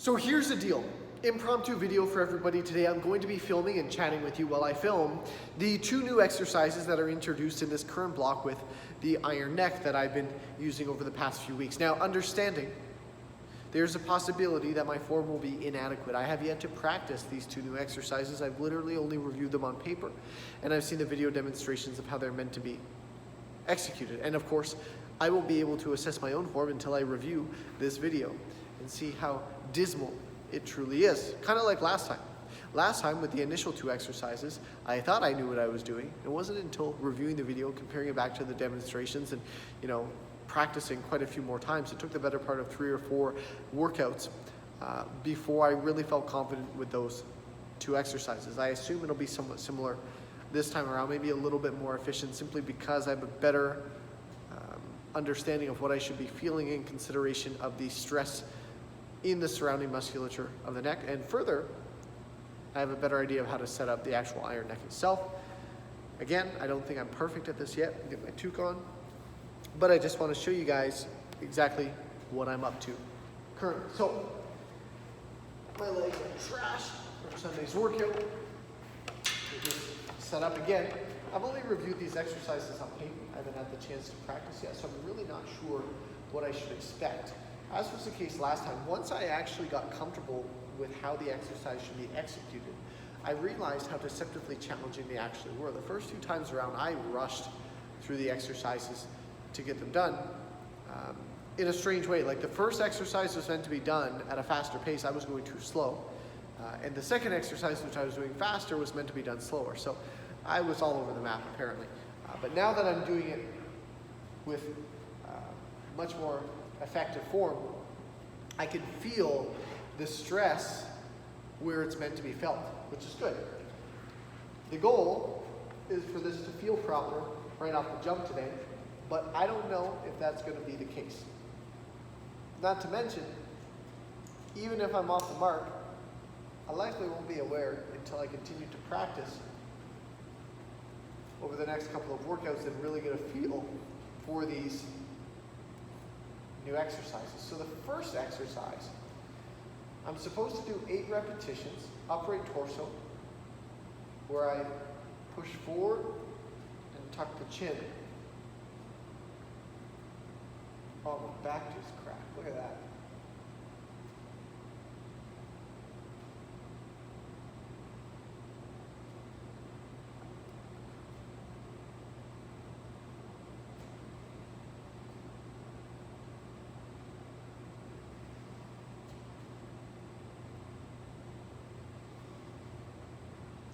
So here's the deal. Impromptu video for everybody today. I'm going to be filming and chatting with you while I film the two new exercises that are introduced in this current block with the iron neck that I've been using over the past few weeks. Now, understanding there's a possibility that my form will be inadequate. I have yet to practice these two new exercises. I've literally only reviewed them on paper, and I've seen the video demonstrations of how they're meant to be executed. And of course, I won't be able to assess my own form until I review this video and see how dismal it truly is. Kind of like last time. Last time with the initial two exercises, I thought I knew what I was doing. It wasn't until reviewing the video, comparing it back to the demonstrations and, practicing quite a few more times. It took the better part of 3 or 4 workouts before I really felt confident with those two exercises. I assume it'll be somewhat similar this time around, maybe a little bit more efficient simply because I have a better understanding of what I should be feeling in consideration of the stress in the surrounding musculature of the neck. And further, I have a better idea of how to set up the actual iron neck itself. Again, I don't think I'm perfect at this yet. I'll get my toque on. But I just want to show you guys exactly what I'm up to currently. So, my legs are trash for Sunday's workout. Just set up again. I've only reviewed these exercises on paper. I haven't had the chance to practice yet, so I'm really not sure what I should expect. As was the case last time, once I actually got comfortable with how the exercise should be executed, I realized how deceptively challenging they actually were. The first 2 times around, I rushed through the exercises to get them done in a strange way. Like the first exercise was meant to be done at a faster pace. I was going too slow. And the second exercise, which I was doing faster, was meant to be done slower. So I was all over the map, apparently. But now that I'm doing it with much more effective form, I can feel the stress where it's meant to be felt, which is good. The goal is for this to feel proper right off the jump today, but I don't know if that's going to be the case. Not to mention, even if I'm off the mark, I likely won't be aware until I continue to practice over the next couple of workouts and really get a feel for these new exercises. So the first exercise, I'm supposed to do 8 repetitions, upright torso, where I push forward and tuck the chin. Oh, my back just cracked. Look at that.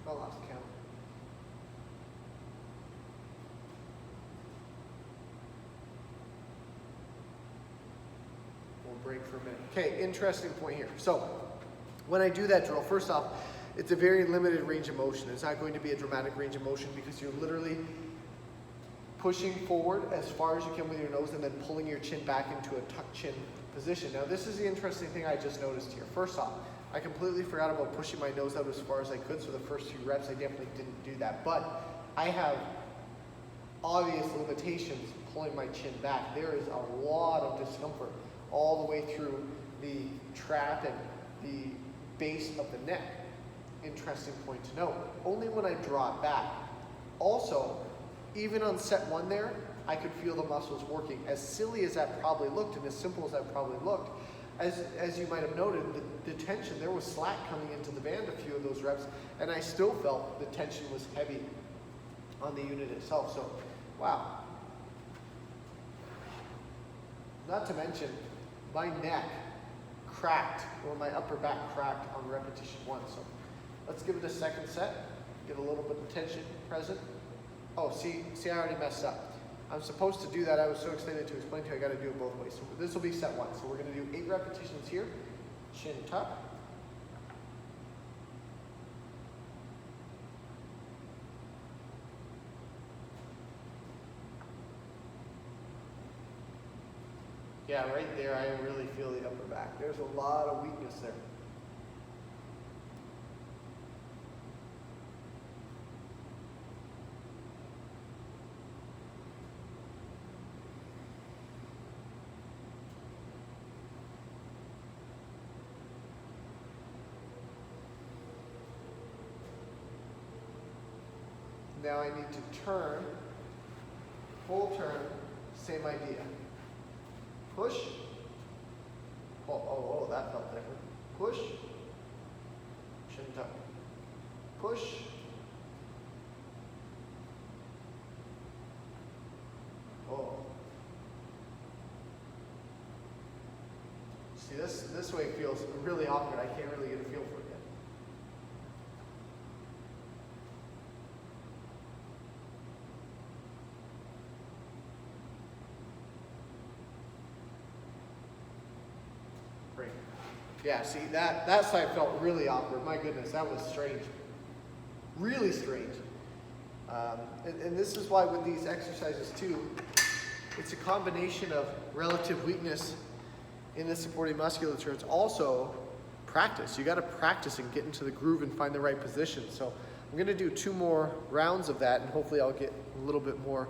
I lost count. We'll break for a minute. Okay, interesting point here. So, when I do that drill, first off, it's a very limited range of motion. It's not going to be a dramatic range of motion because you're literally pushing forward as far as you can with your nose and then pulling your chin back into a tucked chin position. Now, this is the interesting thing I just noticed here. First off, I completely forgot about pushing my nose out as far as I could, so the first few reps I definitely didn't do that. But I have obvious limitations pulling my chin back. There is a lot of discomfort all the way through the trap and the base of the neck. Interesting point to note. Only when I draw it back. Also, even on set 1 there, I could feel the muscles working. As silly as that probably looked and as simple as that probably looked, as you might have noted, the tension, there was slack coming into the band a few of those reps, and I still felt the tension was heavy on the unit itself. So, wow. Not to mention, my neck cracked, or my upper back cracked on repetition 1. So let's give it a second set, get a little bit of tension present. Oh, see, I already messed up. I'm supposed to do that. I was so excited to explain to you, I got to do it both ways. So this will be set 1. So we're going to do 8 repetitions here. Chin tuck. Yeah, right there, I really feel the upper back. There's a lot of weakness there. Now I need to turn, full turn, same idea. Push. Oh, that felt different. Push. Shouldn't tuck. Push. Oh. See, this way feels really awkward. I can't really get a feel for it yet. Great. Yeah, see, that side felt really awkward. My goodness, that was strange. Really strange. And this is why with these exercises too, it's a combination of relative weakness in the supporting musculature. It's also practice. You got to practice and get into the groove and find the right position. So I'm going to do 2 more rounds of that, and hopefully I'll get a little bit more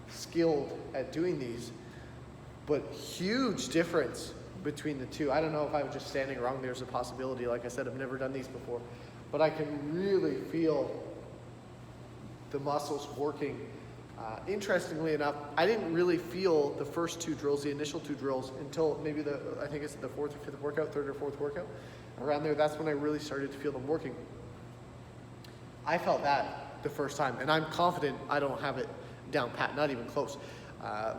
skilled at doing these. But huge difference between the two. I don't know if I was just standing wrong. There's a possibility. Like I said, I've never done these before, but I can really feel the muscles working. Interestingly enough, I didn't really feel the first 2 drills, the initial 2 drills, until maybe I think it's the 4th or 5th workout, 3rd or 4th workout. Around there, that's when I really started to feel them working. I felt that the first time, and I'm confident I don't have it down pat, not even close.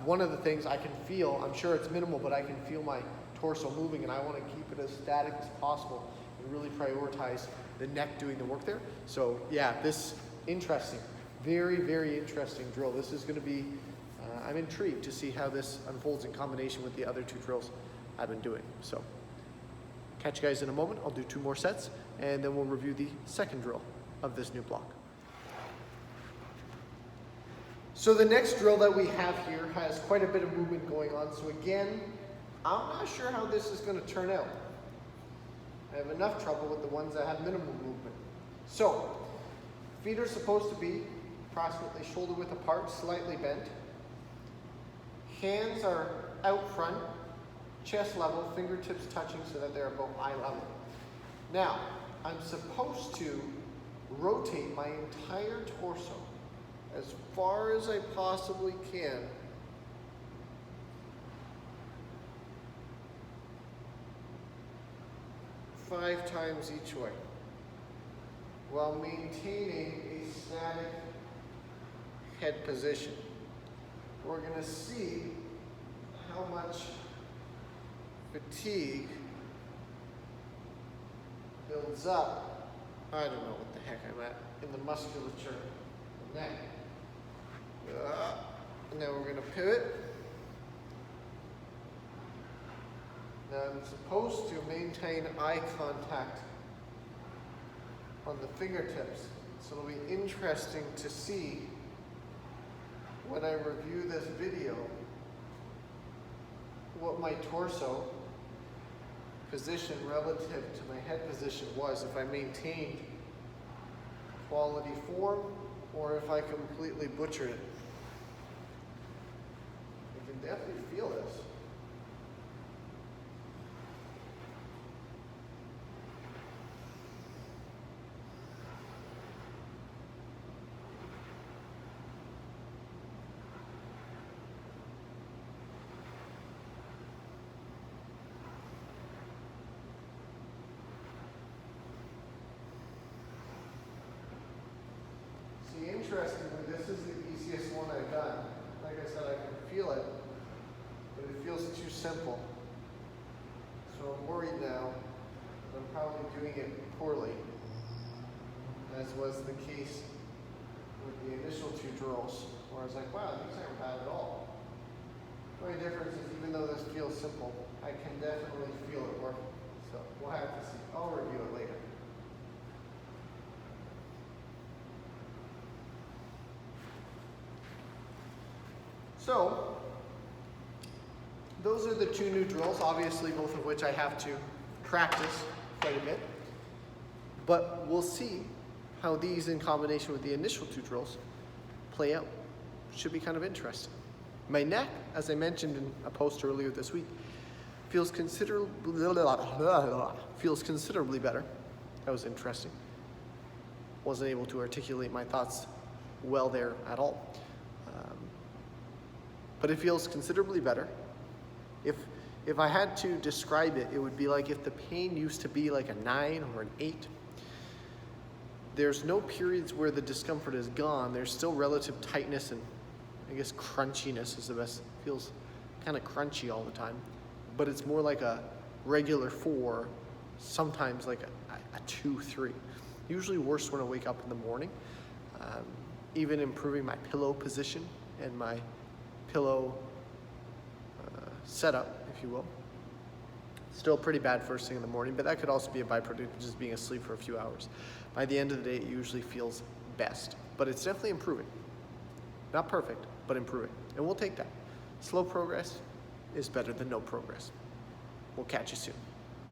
One of the things I can feel, I'm sure it's minimal, but I can feel my torso moving, and I want to keep it as static as possible and really prioritize the neck doing the work there. So yeah, this interesting. Very, very interesting drill. This is going to be, I'm intrigued to see how this unfolds in combination with the other 2 drills I've been doing. So, catch you guys in a moment. I'll do 2 more sets, and then we'll review the second drill of this new block. So the next drill that we have here has quite a bit of movement going on. So again, I'm not sure how this is going to turn out. I have enough trouble with the ones that have minimal movement. So, feet are supposed to be approximately shoulder width apart, slightly bent. Hands are out front, chest level, fingertips touching so that they're above eye level. Now, I'm supposed to rotate my entire torso as far as I possibly can five times each way, while maintaining a static head position. We're going to see how much fatigue builds up. I don't know what the heck I'm at in the musculature of the neck. Now we're going to pivot. Now I'm supposed to maintain eye contact on the fingertips. So it'll be interesting to see when I review this video what my torso position relative to my head position was, if I maintained quality form or if I completely butchered it. I can definitely feel this. Interestingly, this is the easiest one I've done. Like I said, I can feel it, but it feels too simple. So I'm worried now that I'm probably doing it poorly, as was the case with the initial 2 drills, where I was like, wow, these aren't bad at all. The only difference is, even though this feels simple, I can definitely feel it working. So we'll have to see. I'll review it later. So, those are the 2 new drills, obviously both of which I have to practice quite a bit. But we'll see how these in combination with the initial 2 drills play out. Should be kind of interesting. My neck, as I mentioned in a post earlier this week, feels considerably better. That was interesting. Wasn't able to articulate my thoughts well there at all. But it feels considerably better. If I had to describe it, it would be like if the pain used to be like a 9 or an 8. There's no periods where the discomfort is gone. There's still relative tightness and I guess crunchiness is the best. It feels kind of crunchy all the time, but it's more like a regular 4, sometimes like a 2, 3. Usually worse when I wake up in the morning. Even improving my pillow position and my pillow setup, if you will. Still pretty bad first thing in the morning, but that could also be a byproduct of just being asleep for a few hours. By the end of the day, it usually feels best, but it's definitely improving. Not perfect, but improving, and we'll take that. Slow progress is better than no progress. We'll catch you soon.